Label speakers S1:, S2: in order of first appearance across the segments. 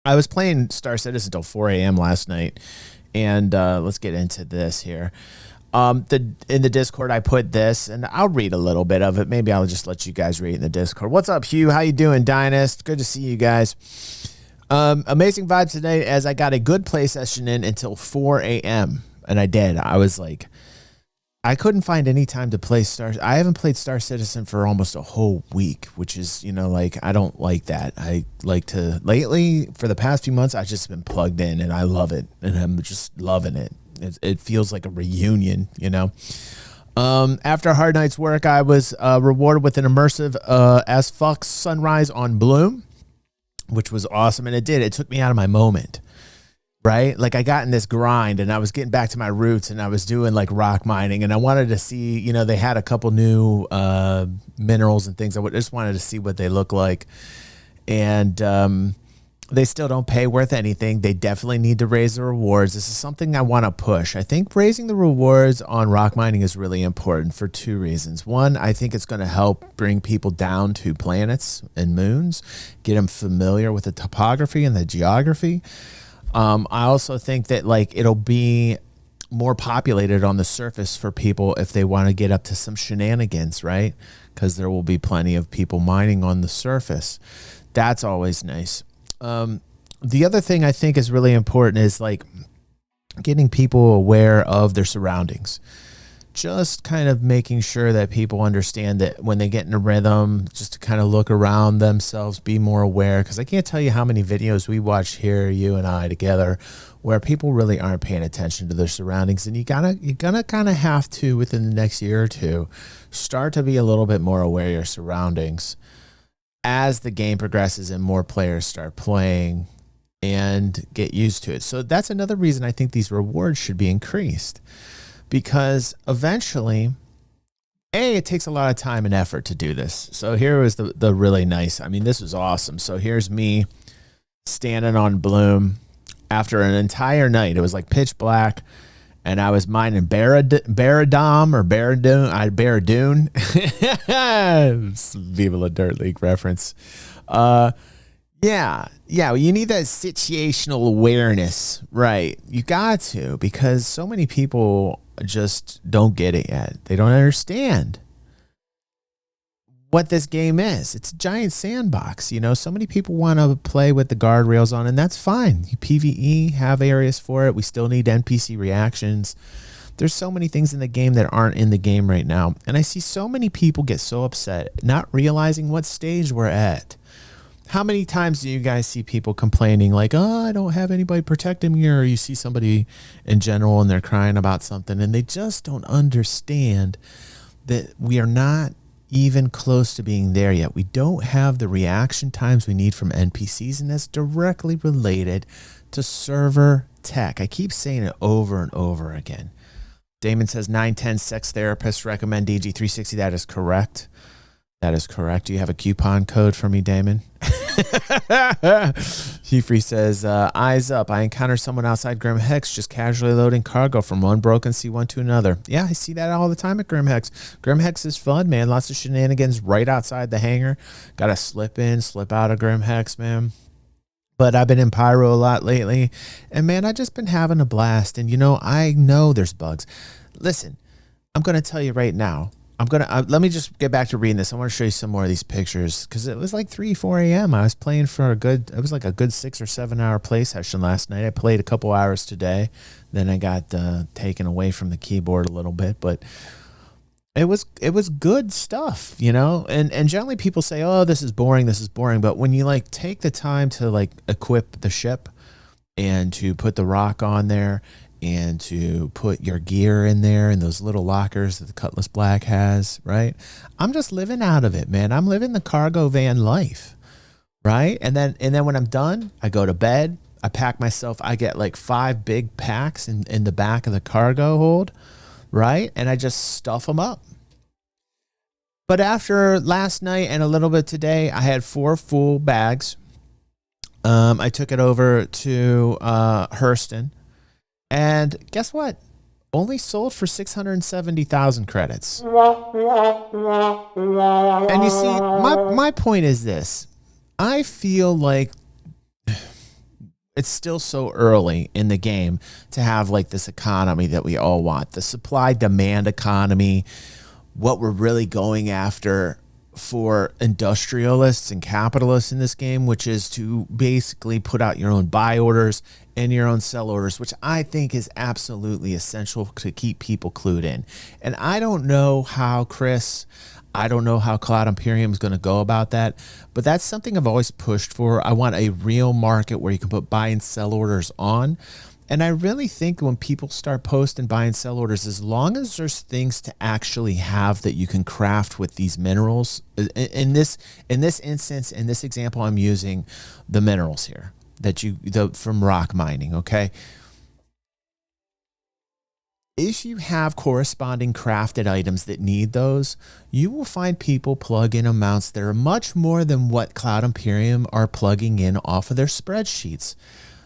S1: I was playing Star Citizen until 4 a.m. last night, and let's get into this here. In the Discord, I put this, and I'll read a little bit of it. Maybe I'll just let you guys read in the Discord. What's up, Hugh? How you doing, Dynast? Good to see you guys. Amazing vibes today, as I got a good play session in until 4 a.m. And I did. I was like, I couldn't find any time to play I haven't played Star Citizen for almost a whole week, which is, like, I don't like that. I like to, lately, for the past few months, I've just been plugged in, and I love it, and I'm just loving it. It feels like a reunion, After a hard night's work, I was rewarded with an immersive as fuck sunrise on Bloom, which was awesome, and it took me out of my moment. Right? Like, I got in this grind, and I was getting back to my roots, and I was doing like rock mining, and I wanted to see, they had a couple new minerals and things. I just wanted to see what they look like. And they still don't pay worth anything. They definitely need to raise the rewards. This is something I want to push. I think raising the rewards on rock mining is really important for two reasons. One, I think it's going to help bring people down to planets and moons, get them familiar with the topography and the geography. I also think that, like, it'll be more populated on the surface for people if they want to get up to some shenanigans, right? Because there will be plenty of people mining on the surface. That's always nice. The other thing I think is really important is, like, getting people aware of their surroundings. Just kind of making sure that people understand that when they get in a rhythm, just to kind of look around themselves, be more aware. Because I can't tell you how many videos we watch here, you and I together, where people really aren't paying attention to their surroundings. And you're gonna kind of have to, within the next year or two, start to be a little bit more aware of your surroundings as the game progresses and more players start playing and get used to it. So that's another reason I think these rewards should be increased. Because eventually, it takes a lot of time and effort to do this. So here was the really nice, this was awesome. So here's me standing on Bloom after an entire night. It was like pitch black, and I was mining Baradom or Baradoon. Viva La Dirt League reference. Yeah, you need that situational awareness, right? You got to, because so many people just don't get it yet. They don't understand what this game is. It's a giant sandbox. So many people want to play with the guardrails on, and that's fine. You PvE, have areas for it. We still need NPC reactions. There's so many things in the game that aren't in the game right now. And I see so many people get so upset, not realizing what stage we're at. How many times do you guys see people complaining like, I don't have anybody protecting me, or you see somebody in general and they're crying about something, and they just don't understand that we are not even close to being there yet. We don't have the reaction times we need from NPCs, and that's directly related to server tech. I keep saying it over and over again. Damon says 910 sex therapists recommend DG360. That is correct. That is correct. Do you have a coupon code for me, Damon? Hefree says, eyes up. I encountered someone outside Grim Hex just casually loading cargo from one broken C1 to another. Yeah, I see that all the time at Grim Hex. Grim Hex is fun, man. Lots of shenanigans right outside the hangar. Got to slip in, slip out of Grim Hex, man. But I've been in Pyro a lot lately. And, man, I've just been having a blast. And, I know there's bugs. Listen, I'm going to tell you right now. Let me just get back to reading this. I want to show you some more of these pictures, because it was like 3, 4 a.m. I was playing for it was like a good 6 or 7 hour play session last night. I played a couple hours today. Then I got taken away from the keyboard a little bit, but it was good stuff, and generally people say, oh, this is boring. But when you like take the time to like equip the ship and to put the rock on there, and to put your gear in there in those little lockers that the Cutlass Black has, right? I'm just living out of it, man. I'm living the cargo van life, right? And then when I'm done, I go to bed. I pack myself. I get like 5 big packs in the back of the cargo hold, right? And I just stuff them up. But after last night and a little bit today, I had 4 full bags. I took it over to Hurston. And guess what? Only sold for 670,000 credits. And you see, my point is this. I feel like it's still so early in the game to have like this economy that we all want, the supply demand economy, what we're really going after for industrialists and capitalists in this game, which is to basically put out your own buy orders and your own sell orders, which I think is absolutely essential to keep people clued in. And I don't know how, Chris, I don't know how Cloud Imperium is going to go about that, but that's something I've always pushed for. I want a real market where you can put buy and sell orders on. And I really think when people start posting buy and sell orders, as long as there's things to actually have that you can craft with these minerals, in this instance, in this example, I'm using the minerals here from rock mining. Okay. If you have corresponding crafted items that need those, you will find people plug in amounts that are much more than what Cloud Imperium are plugging in off of their spreadsheets.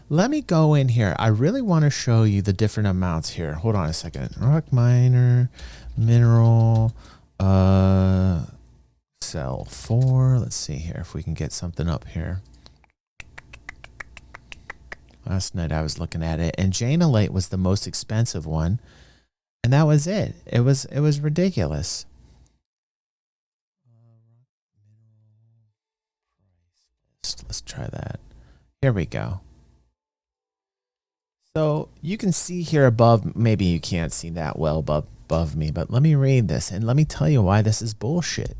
S1: Let me go in here. I really want to show you the different amounts here. Hold on a second. Rock miner, mineral, cell 4. Let's see here if we can get something up here. Last night I was looking at it, and Janolite was the most expensive one, and that was it. It was ridiculous. Let's try that. Here we go. So you can see here above, maybe you can't see that well above me, but let me read this and let me tell you why this is bullshit.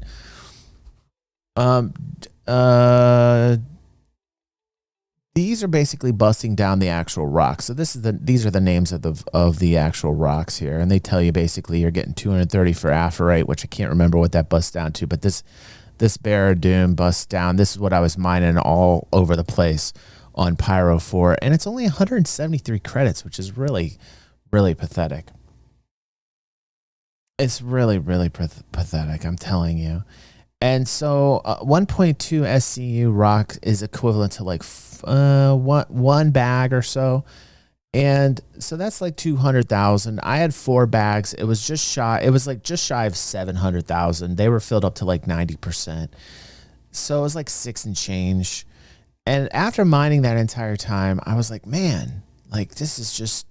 S1: These are basically busting down the actual rocks. So these are the names of the actual rocks here, and they tell you basically you're getting 230 for aphorite, which I can't remember what that busts down to, but this Barradoon busts down. This is what I was mining all over the place on Pyro 4, and it's only 173 credits, which is really, really pathetic. It's really, really pathetic, I'm telling you. And so 1.2 SCU rock is equivalent to like one bag or so. And so that's like 200,000. I had 4 bags. It was just shy. It was like just shy of 700,000. They were filled up to like 90%. So it was like 6 and change. And after mining that entire time, I was like, man, like this is just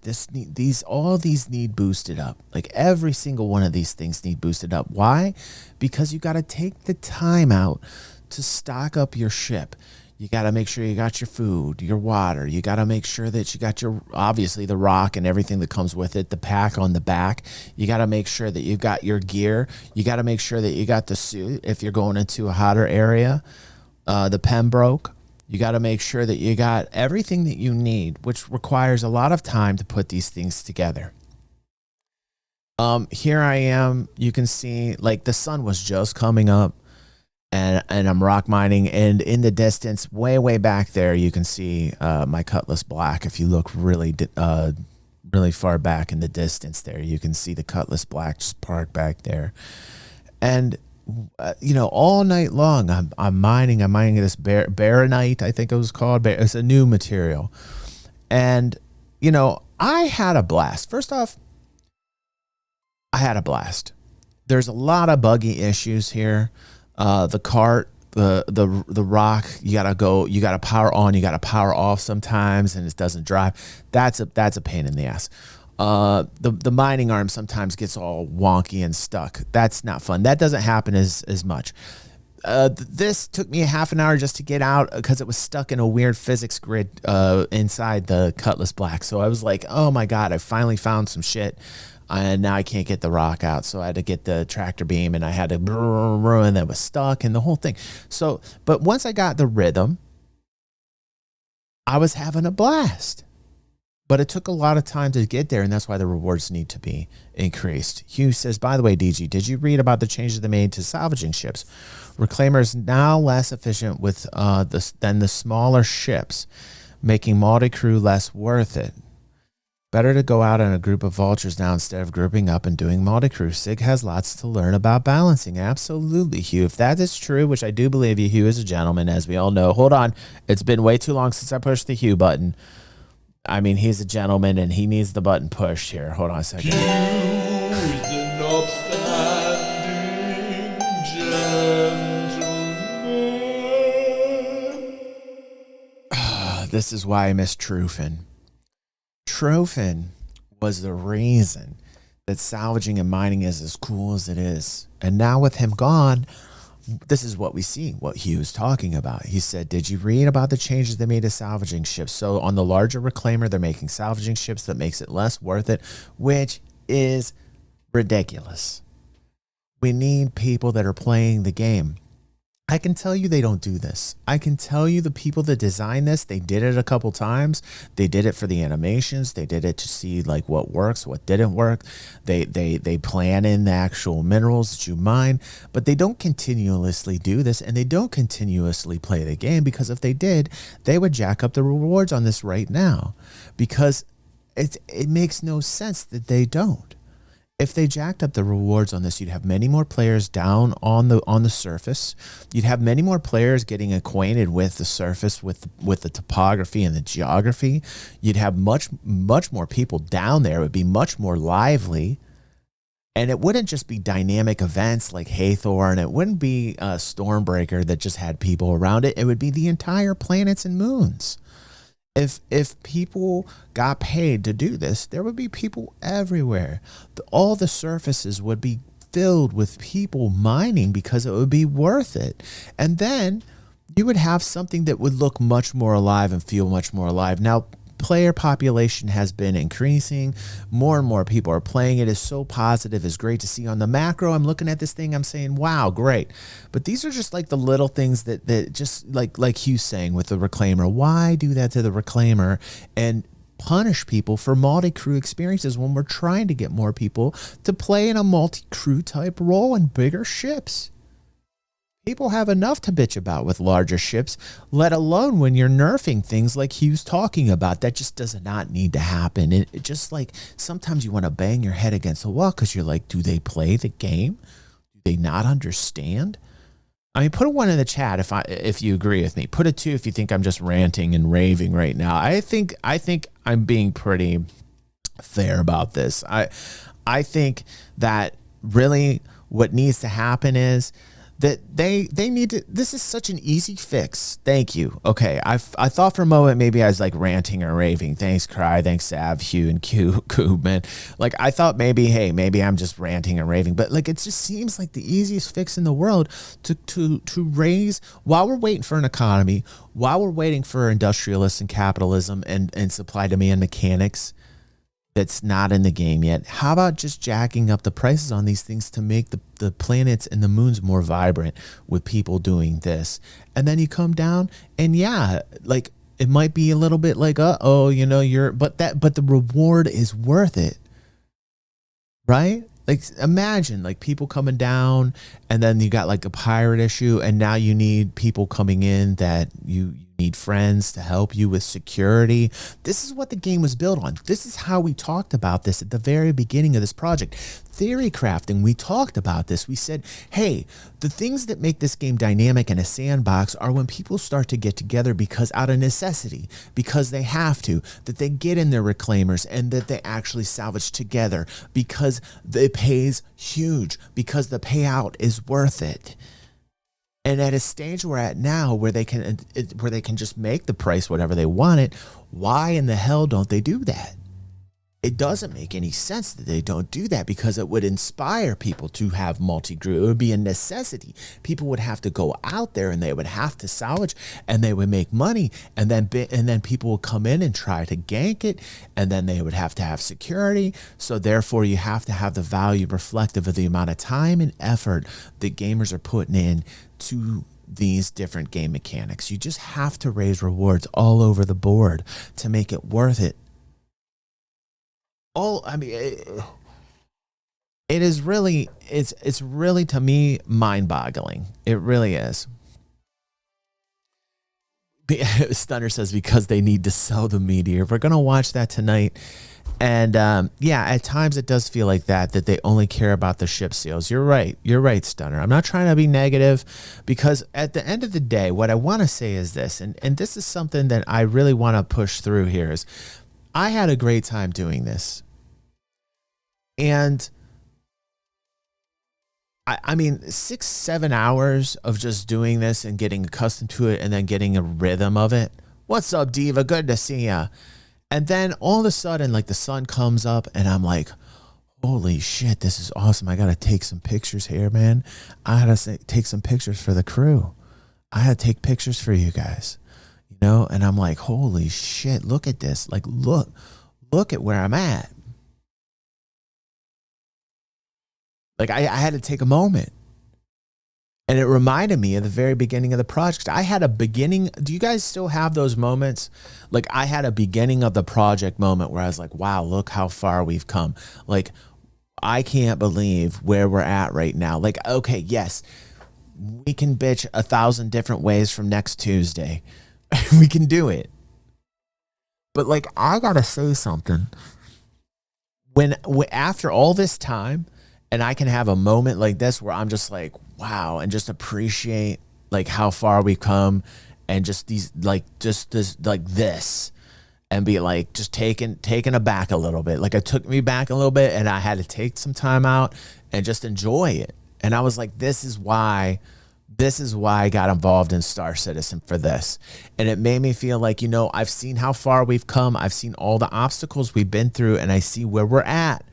S1: all these need boosted up. Like every single one of these things need boosted up. Why? Because you got to take the time out to stock up your ship. You got to make sure you got your food, your water. You got to make sure that you got obviously the rock and everything that comes with it, the pack on the back. You got to make sure that you've got your gear. You got to make sure that you got the suit if you're going into a hotter area, the Pembroke. You got to make sure that you got everything that you need, which requires a lot of time to put these things together. Here I am. You can see like the sun was just coming up, and I'm rock mining, and in the distance, way back there, you can see my Cutlass Black. If you look really far back in the distance there, you can see the Cutlass Black just parked back there. And all night long, I'm mining this baronite, I think it was called. It's a new material. And, I had a blast. First off, I had a blast. There's a lot of buggy issues here. The cart, the rock, you gotta power on, you gotta power off sometimes, and it doesn't drive. That's a pain in the ass. The mining arm sometimes gets all wonky and stuck. That's not fun. That doesn't happen as much. This took me a half an hour just to get out because it was stuck in a weird physics grid inside the Cutlass Black. So I was like, oh my God, I finally found some shit. And now I can't get the rock out. So I had to get the tractor beam, and I had to and that was stuck and the whole thing. So, but once I got the rhythm, I was having a blast. But it took a lot of time to get there, and that's why the rewards need to be increased. Hugh says, by the way, DG, did you read about the changes they made to salvaging ships? Reclaimer is now less efficient than the smaller ships, making multi-crew less worth it. Better to go out in a group of vultures now instead of grouping up and doing multi-crew. SIG has lots to learn about balancing. Absolutely, Hugh. If that is true, which I do believe you, Hugh is a gentleman, as we all know. Hold on. It's been way too long since I pushed the Hugh button. I mean, he's a gentleman, and he needs the button pushed here. Hold on a second.
S2: Hugh is an upstanding gentleman.
S1: This is why I miss Trufin. Trufin was the reason that salvaging and mining is as cool as it is. And now with him gone, this is what we see, what he was talking about. He said, did you read about the changes they made to salvaging ships? So on the larger reclaimer, they're making salvaging ships that makes it less worth it, which is ridiculous. We need people that are playing the game. I can tell you they don't do this. I can tell you the people that design this, they did it a couple times. They did it for the animations. They did it to see like what works, what didn't work. They plan in the actual minerals that you mine, but they don't continuously do this, and they don't continuously play the game, because if they did, they would jack up the rewards on this right now, because it makes no sense that they don't. If they jacked up the rewards on this, you'd have many more players down on the surface. You'd have many more players getting acquainted with the surface, with the topography and the geography. You'd have much more people down there. It would be much more lively. And it wouldn't just be dynamic events like Hathor, and it wouldn't be Stormbreaker that just had people around it. It would be the entire planets and moons. If people got paid to do this, there would be people everywhere. All the surfaces would be filled with people mining, because it would be worth it. And then you would have something that would look much more alive and feel much more alive. Now, player population has been increasing. More and more people are playing it. It's so positive. It's great to see. On the macro, I'm looking at this thing, I'm saying, wow, great. But these are just like the little things that just like Hugh's saying with the reclaimer. Why do that to the reclaimer and punish people for multi-crew experiences when we're trying to get more people to play in a multi-crew type role in bigger ships? People have enough to bitch about with larger ships, let alone when you're nerfing things like Hugh's talking about. That just does not need to happen. It just like, sometimes you want to bang your head against the wall, because you're like, do they play the game? Do they not understand? I mean, put a 1 in the chat if you agree with me. Put a 2 if you think I'm just ranting and raving right now. I think I'm being pretty fair about this. I think that really what needs to happen is that they need to, this is such an easy fix. Thank you. Okay. I thought for a moment maybe I was like ranting or raving. Thanks, Cry. Thanks, Sav, Hugh, and Cube, man. Like, I thought maybe I'm just ranting and raving, but like, it just seems like the easiest fix in the world to raise, while we're waiting for an economy, while we're waiting for industrialists and capitalism and supply demand mechanics that's not in the game yet. How about just jacking up the prices on these things to make the planets and the moons more vibrant with people doing this? And then you come down and yeah, like it might be a little bit like, but the reward is worth it. Right? Like, imagine like people coming down, and then you got like a pirate issue, and now you need people coming in that you need friends to help you with security. This is what the game was built on. This is how we talked about this at the very beginning of this project. Theory crafting, we talked about this. We said, hey, the things that make this game dynamic and a sandbox are when people start to get together because out of necessity, because they have to, that they get in their reclaimers and that they actually salvage together because it pays huge, because the payout is worth it. And at a stage we're at now where they can just make the price whatever they want it, why in the hell don't they do that? It doesn't make any sense that they don't do that, because it would inspire people to have multi-crew. It would be a necessity. People would have to go out there and they would have to salvage and they would make money, and then people would come in and try to gank it, and then they would have to have security. So therefore you have to have the value reflective of the amount of time and effort that gamers are putting in to these different game mechanics. You just have to raise rewards all over the board to make it worth it. It is really, it's really, to me, mind-boggling. It really is. Stunner says because they need to sell the Meteor. We're gonna watch that tonight. And yeah, at times it does feel like that they only care about the ship sales. You're right, Stunner. I'm not trying to be negative, because at the end of the day, what I want to say is this, and this is something that I really want to push through here, is I had a great time doing this. And I mean, 6-7 hours of just doing this and getting accustomed to it and then getting a rhythm of it What's up, Diva? Good to see ya. And then all of a sudden, like the sun comes up and I'm like, holy shit, this is awesome. I got to take some pictures here, man. I got to take some pictures for the crew. I got to take pictures for you guys, you know? And I'm like, holy shit, look at this. Like, look at where I'm at. Like I had to take a moment. And it reminded me of the very beginning of the project. I had a beginning. Do you guys still have those moments? Like I had a beginning of the project moment where I was like, wow, look how far we've come. Like, I can't believe where we're at right now. Like, okay, yes, we can bitch 1,000 different ways from next Tuesday. We can do it. But like, I got to say something. After all this time, and I can have a moment like this where I'm just like, wow, and just appreciate like how far we've come and just these, like, just this, like this, and be like, just taken aback a little bit. Like it took me back a little bit and I had to take some time out and just enjoy it. And I was like, this is why I got involved in Star Citizen for this. And it made me feel like, you know, I've seen how far we've come. I've seen all the obstacles we've been through and I see where we're at.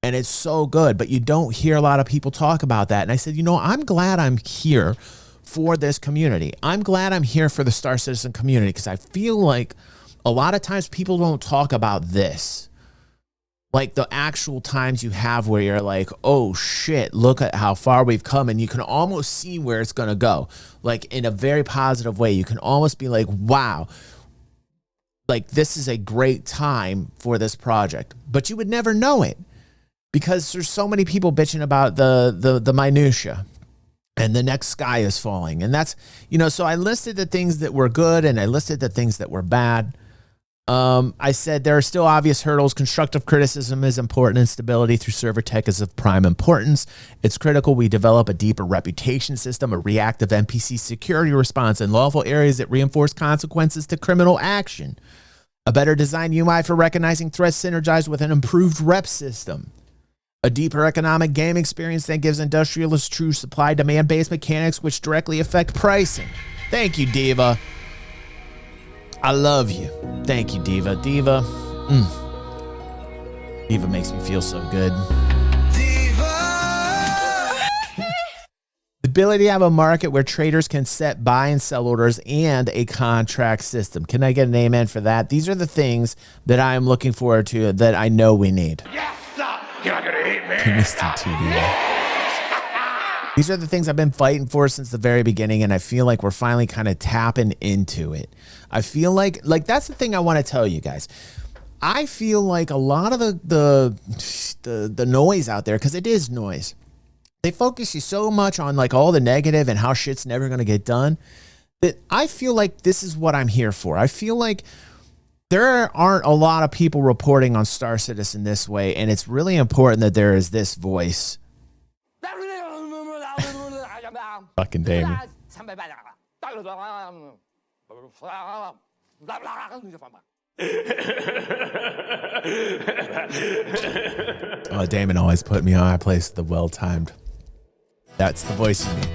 S1: And it's so good, but you don't hear a lot of people talk about that. And I said, you know, I'm glad I'm here for this community. I'm glad I'm here for the Star Citizen community because I feel like a lot of times people don't talk about this. Like the actual times you have where you're like, oh shit, look at how far we've come. And you can almost see where it's going to go. Like in a very positive way. You can almost be like, wow, like this is a great time for this project. But you would never know it. Because there's so many people bitching about the minutia and the next sky is falling. And that's, you know, so I listed the things that were good and I listed the things that were bad. I said there are still obvious hurdles. Constructive criticism is important and stability through server tech is of prime importance. It's critical we develop a deeper reputation system, a reactive NPC security response in lawful areas that reinforce consequences to criminal action. A better design UI for recognizing threats synergized with an improved rep system. A deeper economic game experience that gives industrialists true supply-demand-based mechanics which directly affect pricing. Thank you, Diva. I love you. Thank you, Diva. Diva makes me feel so good. The ability to have a market where traders can set buy and sell orders and a contract system. Can I get an amen for that? These are the things that I am looking forward to that I know we need. Yes! These are the things I've been fighting for since the very beginning, and I feel like we're finally kind of tapping into it. I feel like that's the thing I want to tell you guys. I feel like a lot of the noise out there, because it is noise, they focus you so much on like all the negative and how shit's never going to get done that I feel like this is what I'm here for. I feel like there aren't a lot of people reporting on Star Citizen this way, and it's really important that there is this voice. Fucking Damon. Oh, Damon always put me on my place the well-timed. That's the voice you need.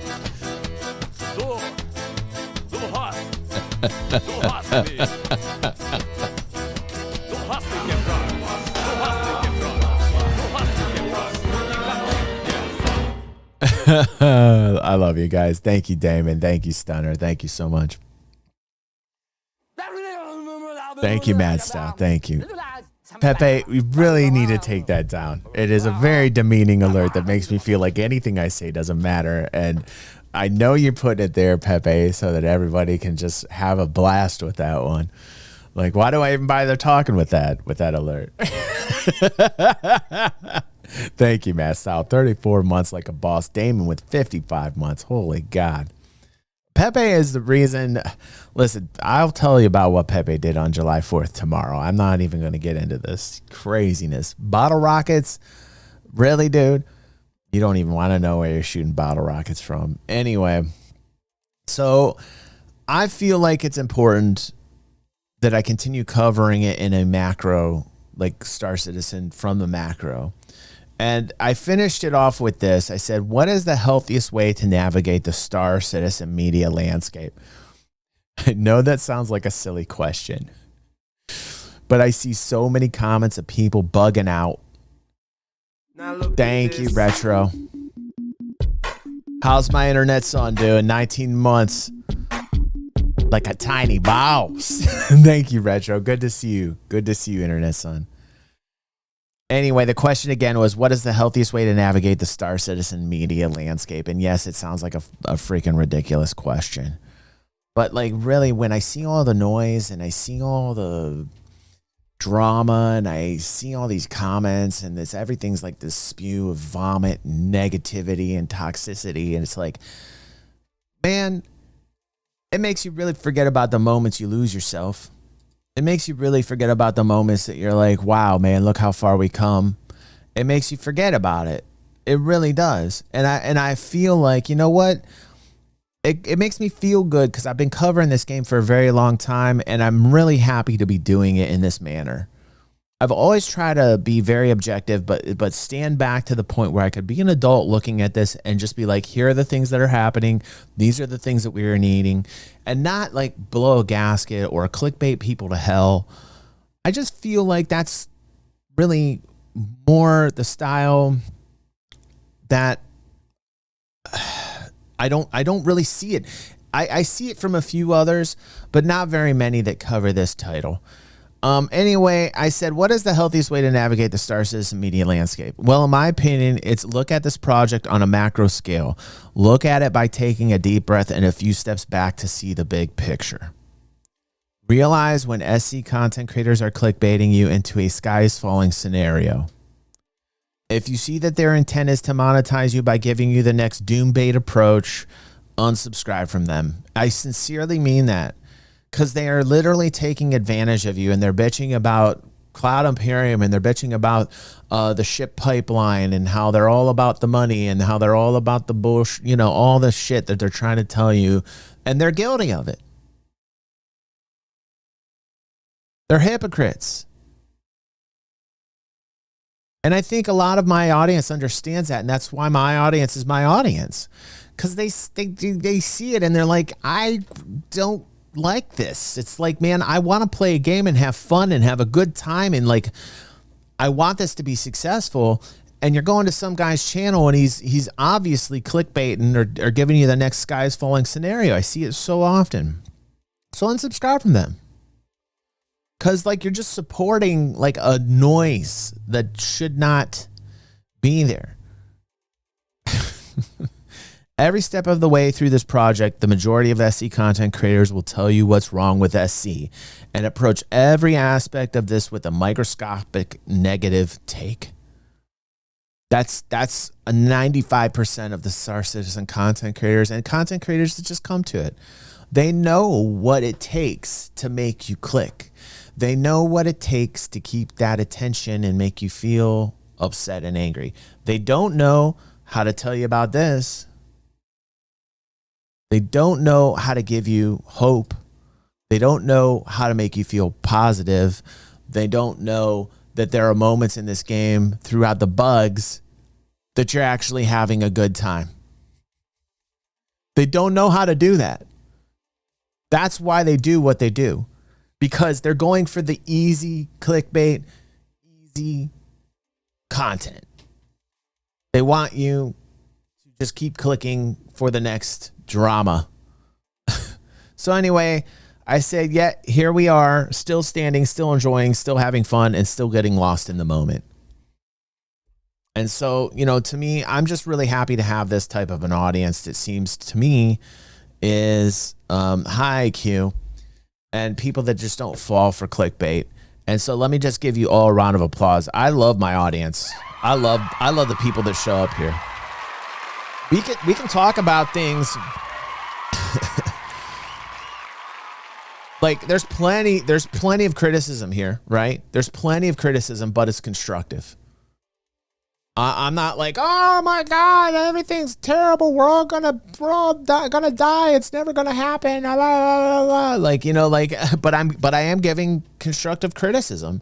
S1: I love you guys. Thank you, Damon. Thank you, Stunner. Thank you so much. Thank you, Mad Style. Thank you. Pepe, we really need to take that down. It is a very demeaning alert that makes me feel like anything I say doesn't matter. And I know you're putting it there, Pepe, so that everybody can just have a blast with that one. Like, why do I even bother talking with that alert? Thank you, Matt Style. 34 months like a boss. Damon with 55 months. Holy God. Pepe is the reason. Listen, I'll tell you about what Pepe did on July 4th tomorrow. I'm not even going to get into this craziness. Bottle rockets? Really, dude? You don't even want to know where you're shooting bottle rockets from. Anyway, so I feel like it's important that I continue covering it in a macro, like Star Citizen from the macro. And I finished it off with this. I said, what is the healthiest way to navigate the Star Citizen media landscape? I know that sounds like a silly question, but I see so many comments of people bugging out. Thank you, Retro. How's my internet son doing? 19 months. Like a tiny mouse. Thank you, Retro. Good to see you. Good to see you, internet son. Anyway, the question again was, what is the healthiest way to navigate the Star Citizen media landscape? And yes, it sounds like a freaking ridiculous question. But like really, when I see all the noise and I see all the drama and I see all these comments and everything's like this spew of vomit, negativity, and toxicity. And it's like, man, it makes you really forget about the moments you lose yourself. It makes you really forget about the moments that you're like, wow, man, look how far we come. It makes you forget about it. It really does. And I feel like, you know what? It makes me feel good because I've been covering this game for a very long time, and I'm really happy to be doing it in this manner. I've always tried to be very objective, but stand back to the point where I could be an adult looking at this and just be like, here are the things that are happening. These are the things that we are needing, and not like blow a gasket or clickbait people to hell. I just feel like that's really more the style that I don't really see it. I see it from a few others, but not very many that cover this title. Anyway, I said, what is the healthiest way to navigate the Star Citizen media landscape? Well, in my opinion, it's look at this project on a macro scale. Look at it by taking a deep breath and a few steps back to see the big picture. Realize when SC content creators are clickbaiting you into a sky is falling scenario. If you see that their intent is to monetize you by giving you the next doom bait approach, unsubscribe from them. I sincerely mean that, because they are literally taking advantage of you, and they're bitching about Cloud Imperium, and they're bitching about the ship pipeline, and how they're all about the money, and how they're all about the bullshit, you know, all the shit that they're trying to tell you, and they're guilty of it. They're hypocrites. And I think a lot of my audience understands that, and that's why my audience is my audience, because they see it and they're like, I don't like this. It's like, man, I want to play a game and have fun and have a good time, and like, I want this to be successful. And you're going to some guy's channel and he's obviously clickbaiting or giving you the next sky is falling scenario. I see it so often. So unsubscribe from them. Because like you're just supporting like a noise that should not be there. Every step of the way through this project, the majority of SC content creators will tell you what's wrong with SC and approach every aspect of this with a microscopic negative take. That's a 95% of the Star Citizen content creators and content creators that just come to it. They know what it takes to make you click. They know what it takes to keep that attention and make you feel upset and angry. They don't know how to tell you about this. They don't know how to give you hope. They don't know how to make you feel positive. They don't know that there are moments in this game throughout the bugs that you're actually having a good time. They don't know how to do that. That's why they do what they do. Because they're going for the easy clickbait, easy content. They want you to just keep clicking for the next drama. So anyway, I said, yeah, here we are, still standing, still enjoying, still having fun, and still getting lost in the moment. And so, you know, to me, I'm just really happy to have this type of an audience that seems to me is high IQ and people that just don't fall for clickbait. And so let me just give you all a round of applause. I love my audience. I love the people that show up here. We can talk about things like there's plenty of criticism here, right? There's plenty of criticism, but it's constructive. I'm not like, oh my God, everything's terrible. We're all gonna die. It's never gonna happen. Blah, blah, blah. Like, you know, like, but I am giving constructive criticism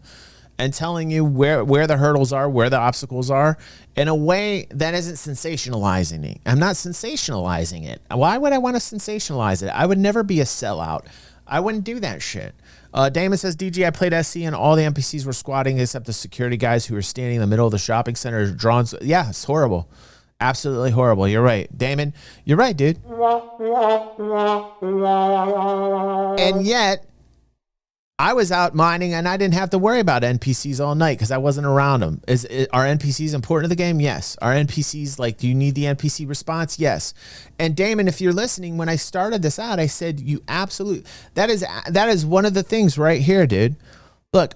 S1: and telling you where the hurdles are, where the obstacles are, in a way that isn't sensationalizing it. I'm not sensationalizing it. Why would I want to sensationalize it? I would never be a sellout. I wouldn't do that shit. Damon says, DG, I played SC and all the NPCs were squatting except the security guys who were standing in the middle of the shopping center. Drawn. Yeah, it's horrible. Absolutely horrible. You're right. Damon, you're right, dude. And yet, I was out mining and I didn't have to worry about NPCs all night because I wasn't around them. Are NPCs important to the game? Yes. Are NPCs like, do you need the NPC response? Yes. And Damon, if you're listening, when I started this out, I said you absolutely, that is one of the things right here, dude. Look,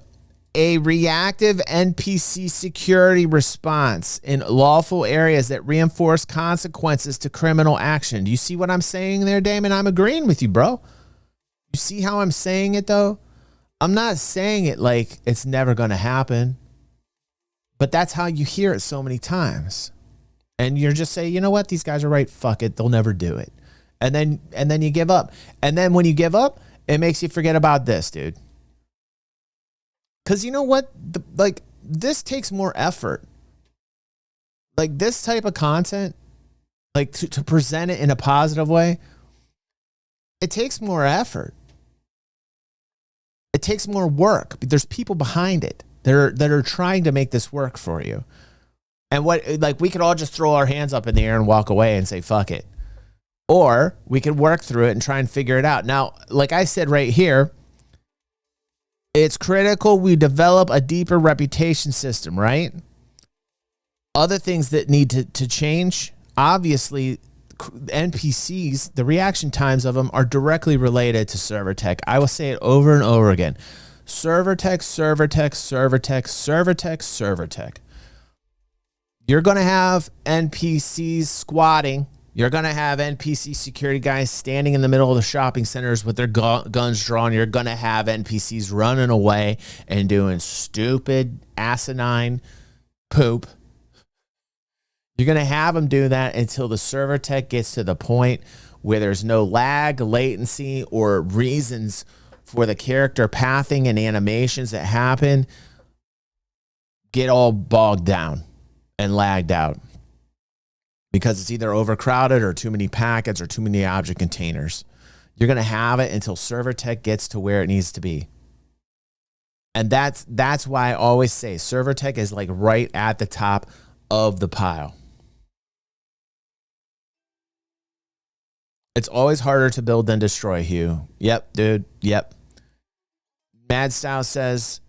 S1: a reactive NPC security response in lawful areas that reinforce consequences to criminal action. Do you see what I'm saying there, Damon? I'm agreeing with you, bro. You see how I'm saying it, though? I'm not saying it like it's never going to happen, but that's how you hear it so many times. And you're just saying, you know what? These guys are right. Fuck it. They'll never do it. And then you give up. And then when you give up, it makes you forget about this, dude. Because you know what? This takes more effort. Like, this type of content, like, to present it in a positive way, it takes more effort. It takes more work. There's people behind it that are trying to make this work for you. And we could all just throw our hands up in the air and walk away and say, fuck it. Or we could work through it and try and figure it out. Now, like I said right here, it's critical we develop a deeper reputation system, right? Other things that need to change, obviously, NPCs, the reaction times of them are directly related to server tech. I will say it over and over again. Server tech, server tech, server tech, server tech, server tech. You're going to have NPCs squatting. You're going to have NPC security guys standing in the middle of the shopping centers with their guns drawn. You're going to have NPCs running away and doing stupid, asinine poop. You're going to have them do that until the server tech gets to the point where there's no lag, latency, or reasons for the character pathing and animations that happen get all bogged down and lagged out. Because it's either overcrowded or too many packets or too many object containers. You're going to have it until server tech gets to where it needs to be. And that's why I always say server tech is like right at the top of the pile. It's always harder to build than destroy, Hugh. Yep, dude. Yep. Mad Style says,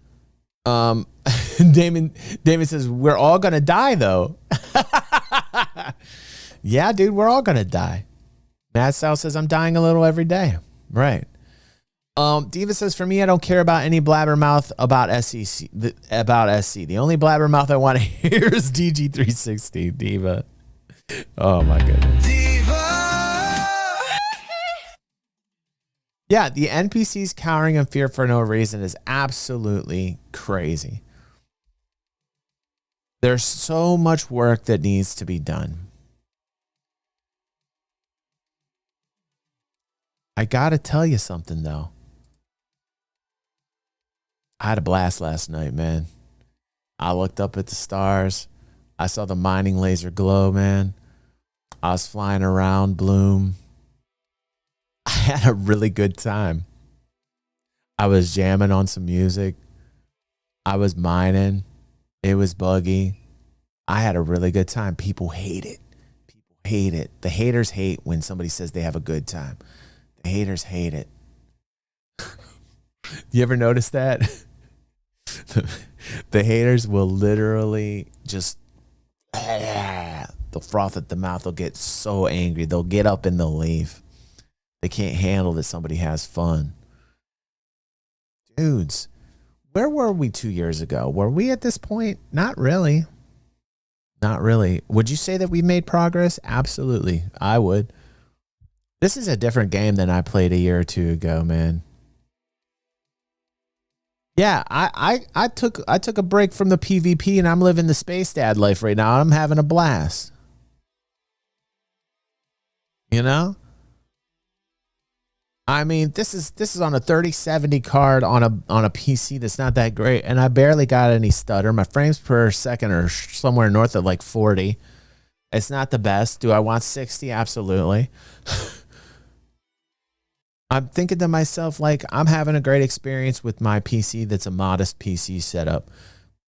S1: Damon says, we're all going to die, though. Yeah, dude, we're all going to die. Mad Style says, I'm dying a little every day. Right. Diva says, for me, I don't care about any blabbermouth about SC. The only blabbermouth I want to hear is DG360, Diva. Oh, my goodness. Yeah, the NPCs cowering in fear for no reason is absolutely crazy. There's so much work that needs to be done. I gotta tell you something, though. I had a blast last night, man. I looked up at the stars. I saw the mining laser glow, man. I was flying around Bloom. I had a really good time. I was jamming on some music. I was mining. It was buggy. I had a really good time. People hate it. People hate it. The haters hate when somebody says they have a good time. The haters hate it. You ever notice that? The haters will literally just, they'll froth at the mouth. They'll get so angry. They'll get up and they'll leave. They can't handle that somebody has fun. Dudes, where were we 2 years ago? Were we at this point? Not really. Not really. Would you say that we made progress? Absolutely. I would. This is a different game than I played a year or two ago, man. Yeah, I took a break from the PvP and I'm living the Space Dad life right now. I'm having a blast. You know? I mean, this is on a 3070 card on a PC that's not that great, and I barely got any stutter. My frames per second are somewhere north of like 40. It's not the best. Do I want 60? Absolutely. I'm thinking to myself, like, I'm having a great experience with my PC that's a modest PC setup,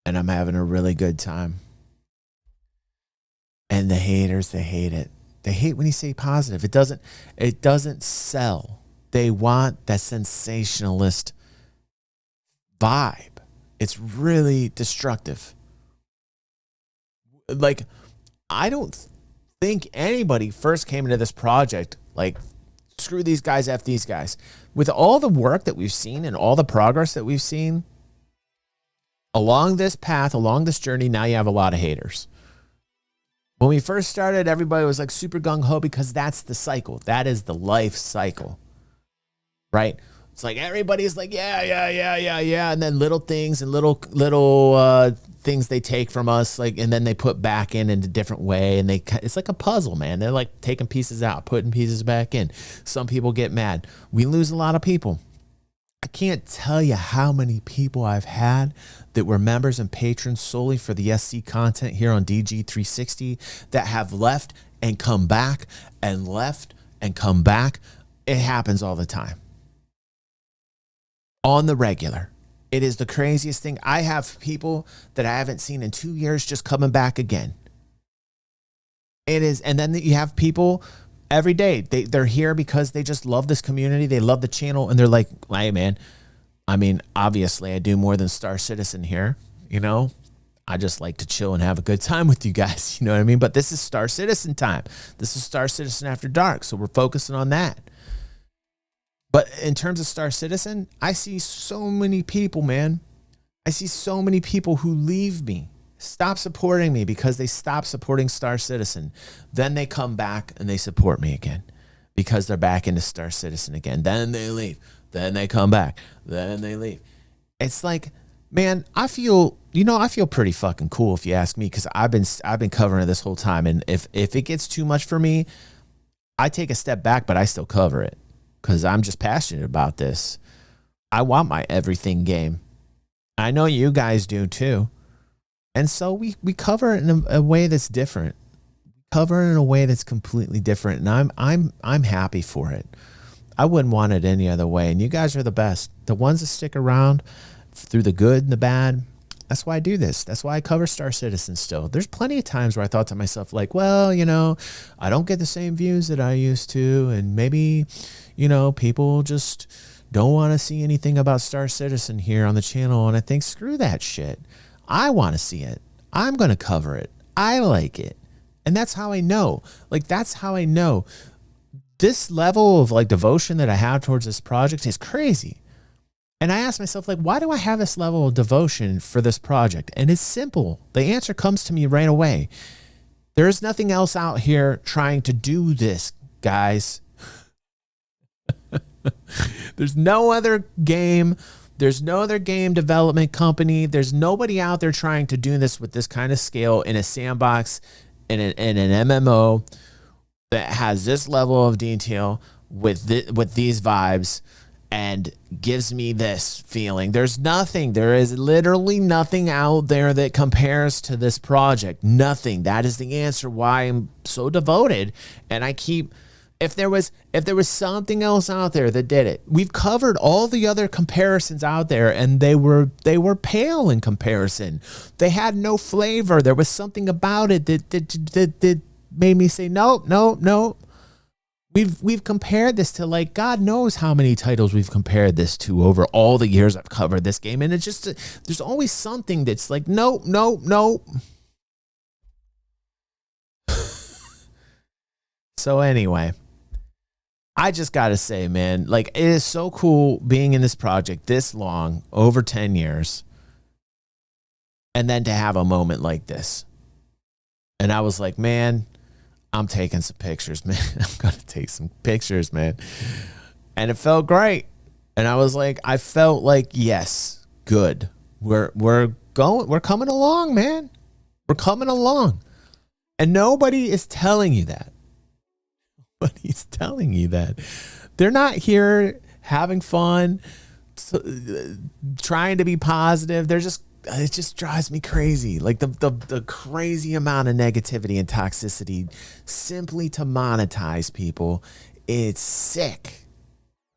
S1: and I'm having a really good time. And the haters, they hate it. They hate when you say positive. It doesn't sell. They want that sensationalist vibe. It's really destructive. Like, I don't think anybody first came into this project like, screw these guys, F these guys. With all the work that we've seen and all the progress that we've seen along this path, along this journey, now you have a lot of haters. When we first started, everybody was like super gung-ho because that's the cycle. That is the life cycle, right? It's like everybody's like, yeah. And then little things and little things they take from us, like, and then they put back in a different way. And it's like a puzzle, man. They're like taking pieces out, putting pieces back in. Some people get mad. We lose a lot of people. I can't tell you how many people I've had that were members and patrons solely for the SC content here on DG360 that have left and come back and left and come back. It happens all the time. On the regular. It is the craziest thing. I have people that I haven't seen in 2 years just coming back again. It is, and then you have people every day. They're here because they just love this community. They love the channel, and they're like, hey, man, I mean, obviously I do more than Star Citizen here, you know? I just like to chill and have a good time with you guys, you know what I mean? But this is Star Citizen time. This is Star Citizen After Dark, so we're focusing on that. But in terms of Star Citizen, I see so many people, man. I see so many people who leave me, stop supporting me because they stop supporting Star Citizen. Then they come back and they support me again because they're back into Star Citizen again. Then they leave. Then they come back. Then they leave. It's like, man, I feel pretty fucking cool if you ask me, because I've been covering it this whole time. And if it gets too much for me, I take a step back, but I still cover it. Because I'm just passionate about this. I want my everything game. I know you guys do too. And so we cover it in a way that's different. Cover it in a way that's completely different. And I'm happy for it. I wouldn't want it any other way. And you guys are the best. The ones that stick around through the good and the bad. That's why I do this. That's why I cover Star Citizen still. There's plenty of times where I thought to myself, like, well, you know, I don't get the same views that I used to. And maybe, you know, people just don't want to see anything about Star Citizen here on the channel. And I think, screw that shit. I want to see it. I'm going to cover it. I like it. And that's how I know. Like, that's how I know. This level of, like, devotion that I have towards this project is crazy. And I asked myself, like, why do I have this level of devotion for this project? And it's simple. The answer comes to me right away. There's nothing else out here trying to do this, guys. There's no other game. There's no other game development company. There's nobody out there trying to do this with this kind of scale in a sandbox, in an MMO that has this level of detail with these vibes. And gives me this feeling. There is literally nothing out there that compares to this project. Nothing. That is the answer why I'm so devoted. And I keep, if there was something else out there that did it, we've covered all the other comparisons out there, and they were pale in comparison. They had no flavor. There was something about it that made me say, no. We've compared this to, like, God knows how many titles we've compared this to over all the years I've covered this game. And it's just, there's always something that's like, no. So anyway, I just got to say, man, like, it is so cool being in this project this long, over 10 years. And then to have a moment like this. And I was like, man, I'm taking some pictures, man. I'm going to take some pictures, man. And it felt great. And I felt like, yes, good. We're coming along, man. We're coming along. And nobody is telling you that. Nobody's telling you that. They're not here having fun, trying to be positive. It just drives me crazy. Like the crazy amount of negativity and toxicity simply to monetize people. It's sick.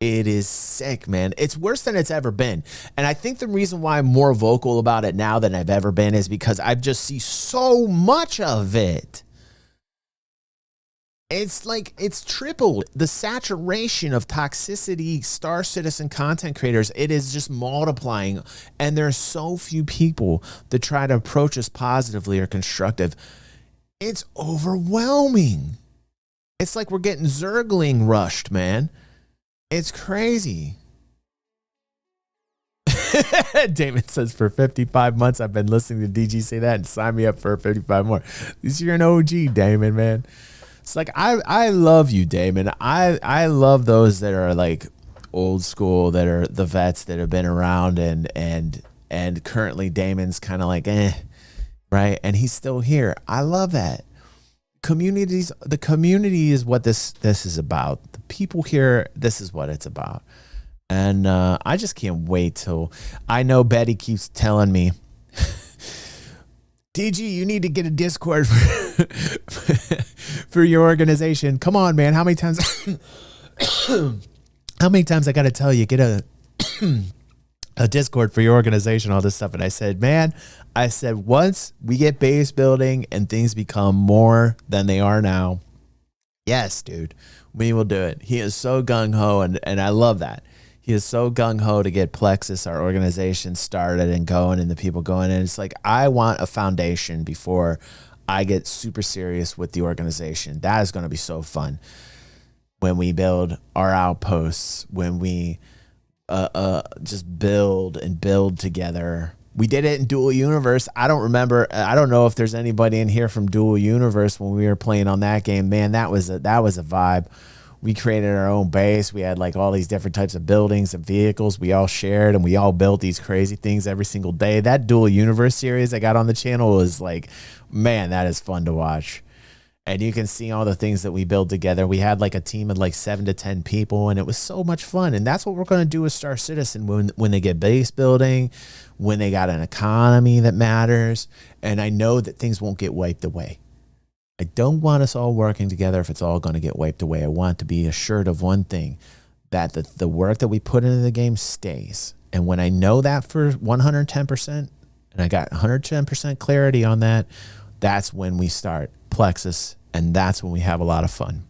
S1: It is sick, man. It's worse than it's ever been. And I think the reason why I'm more vocal about it now than I've ever been is because I just see so much of it. It's like it's tripled the saturation of toxicity, Star Citizen content creators. It is just multiplying. And there's so few people that try to approach us positively or constructive. It's overwhelming. It's like we're getting Zergling rushed, man. It's crazy. Damon says, for 55 months, I've been listening to DG say that and sign me up for 55 more. You're an OG, Damon, man. It's like, I love you, Damon. I love those that are like old school, that are the vets that have been around and currently Damon's kind of like, right? And he's still here. I love that. The community is what this is about. The people here, this is what it's about. And I just can't wait till, I know Betty keeps telling me, DG, you need to get a Discord for your organization. Come on, man. How many times I got to tell you, get a Discord for your organization, all this stuff. And I said, man, once we get base building and things become more than they are now, yes, dude, we will do it. He is so gung-ho, and I love that. He is so gung-ho to get Plexus, our organization, started and going and the people going. And it's like, I want a foundation before I get super serious with the organization. That is going to be so fun when we build our outposts, when we just build together. We did it in Dual Universe. I don't know if there's anybody in here from Dual Universe when we were playing on that game. Man, that was a vibe. We created our own base. We had like all these different types of buildings and vehicles we all shared, and we all built these crazy things every single day. That Dual Universe series I got on the channel was like, man, that is fun to watch. And you can see all the things that we build together. We had like a team of like 7 to 10 people, and it was so much fun. And that's what we're going to do with Star Citizen when they get base building, when they got an economy that matters. And I know that things won't get wiped away. I don't want us all working together if it's all going to get wiped away. I want to be assured of one thing, that the work that we put into the game stays. And when I know that for 110%, and I got 110% clarity on that, that's when we start Plexus, and that's when we have a lot of fun.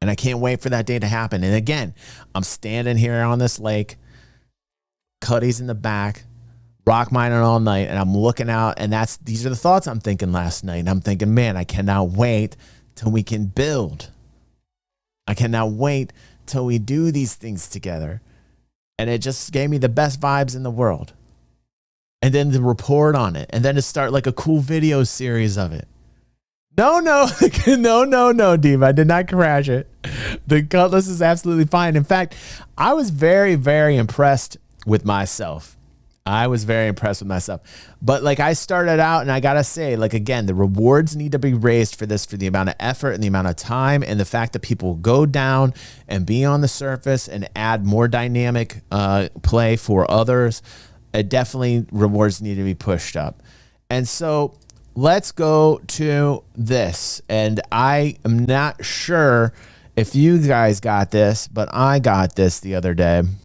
S1: And I can't wait for that day to happen. And again, I'm standing here on this lake, Cuddy's in the back, rock mining all night, and I'm looking out, and these are the thoughts I'm thinking last night. And I'm thinking, man, I cannot wait till we can build. I cannot wait till we do these things together. And it just gave me the best vibes in the world. And then to report on it, and then to start like a cool video series of it. No, Dave, I did not crash it. The Cutlass is absolutely fine. In fact, I was very, very impressed with myself. But like, I started out, and I got to say, like, again, the rewards need to be raised for this, for the amount of effort and the amount of time, and the fact that people go down and be on the surface and add more dynamic play for others. Definitely rewards need to be pushed up. And so let's go to this. And I am not sure if you guys got this, but I got this the other day.